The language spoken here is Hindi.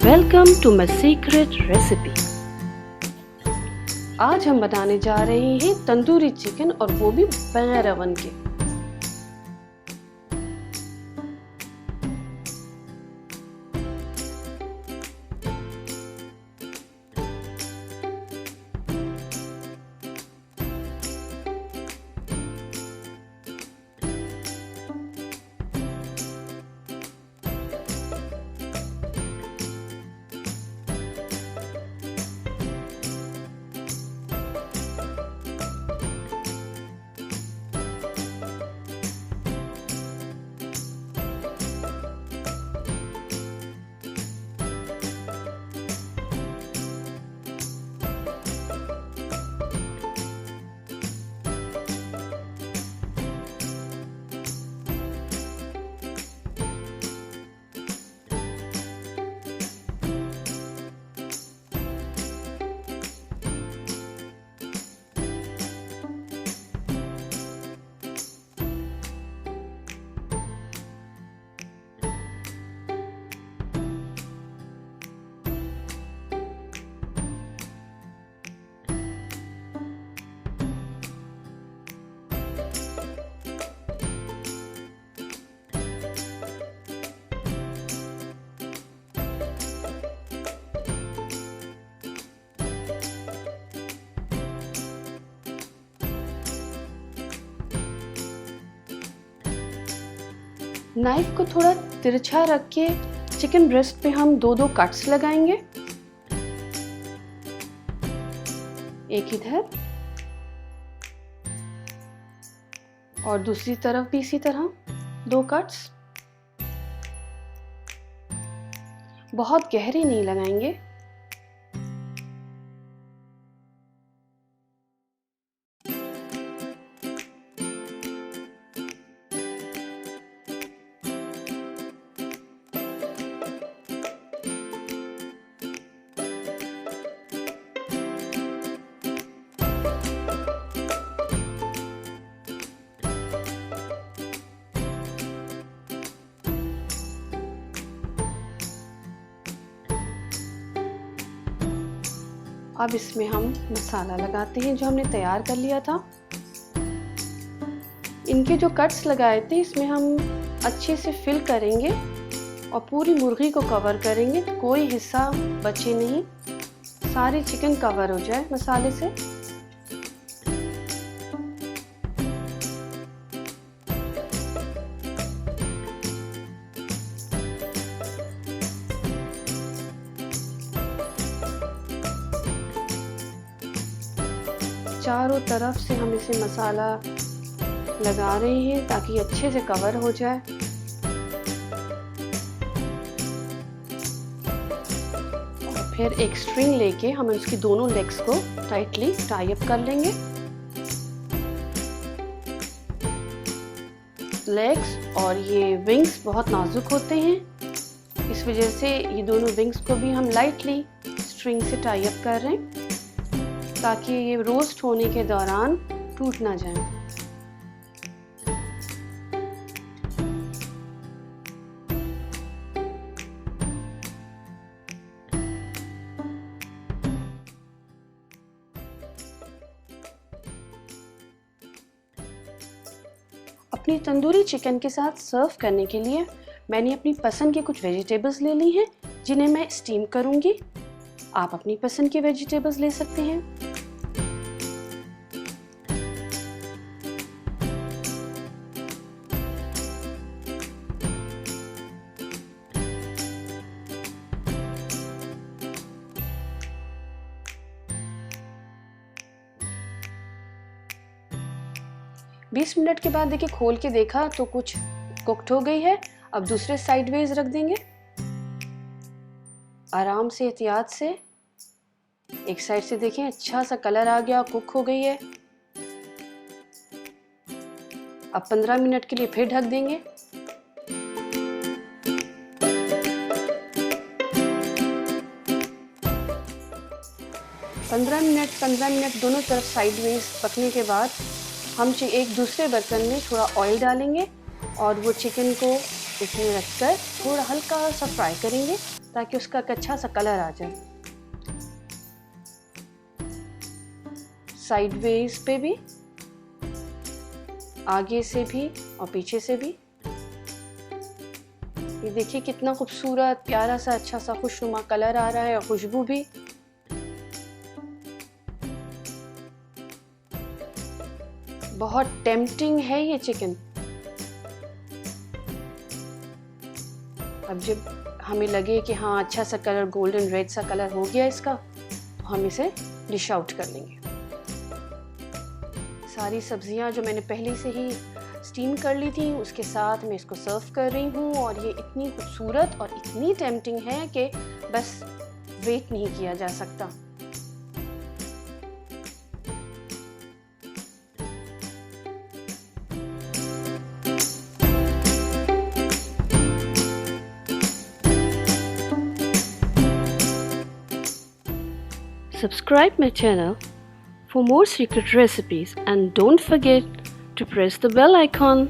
Welcome to my secret recipe. आज हम बनाने जा रहे हैं तंदूरी चिकन, और वो भी बगैर ओवन के। नाइफ को थोड़ा तिरछा रख के चिकन ब्रेस्ट पे हम दो कट्स लगाएंगे। एक इधर और दूसरी तरफ भी इसी तरह 2 कट्स। बहुत गहरे नहीं लगाएंगे। अब इसमें हम मसाला लगाते हैं जो हमने तैयार कर लिया था। इनके जो कट्स लगाए थे इसमें हम अच्छे से फिल करेंगे और पूरी मुर्गी को कवर करेंगे, कोई हिस्सा बचे नहीं, सारी चिकन कवर हो जाए मसाले से। चारों तरफ से हम इसे मसाला लगा रहे हैं ताकि अच्छे से कवर हो जाए। और फिर एक स्ट्रिंग लेके हम उसकी दोनों लेग्स को टाइटली टाई अप कर लेंगे। लेग्स और ये विंग्स बहुत नाजुक होते हैं, इस वजह से ये दोनों विंग्स को भी हम लाइटली स्ट्रिंग से टाई अप कर रहे हैं ताकि ये रोस्ट होने के दौरान टूट ना जाए। अपनी तंदूरी चिकन के साथ सर्व करने के लिए मैंने अपनी पसंद के कुछ वेजिटेबल्स ले ली हैं जिन्हें मैं स्टीम करूंगी। आप अपनी पसंद के वेजिटेबल्स ले सकते हैं। बीस मिनट के बाद देखिए खोल के देखा तो कुछ कुक्ड हो गई है। अब दूसरे साइडवेज रख देंगे। आराम से एहतियात से एक साइड से देखें, अच्छा सा कलर आ गया, कुक हो गई है। अब 15 मिनट के लिए फिर ढक देंगे। पंद्रह मिनट दोनों तरफ साइडवेज पकने के बाद हम एक दूसरे बर्तन में थोड़ा ऑयल डालेंगे और वो चिकन को इसमें रखकर थोड़ा हल्का सा फ्राई करेंगे ताकि उसका एक अच्छा सा कलर आ जाए। साइडवेज पे भी, आगे से भी और पीछे से भी। ये देखिए कितना खूबसूरत प्यारा सा अच्छा सा खुशनुमा कलर आ रहा है और खुशबू भी। बहुत टेम्पटिंग है ये चिकन। अब जब हमें लगे कि हाँ अच्छा सा कलर, गोल्डन रेड सा कलर हो गया इसका, तो हम इसे डिश आउट कर लेंगे। सारी सब्जियां जो मैंने पहले से ही स्टीम कर ली थी उसके साथ मैं इसको सर्व कर रही हूँ और ये इतनी खूबसूरत और इतनी टेम्पटिंग है कि बस वेट नहीं किया जा सकता। Subscribe my channel for more secret recipes and don't forget to press the bell icon.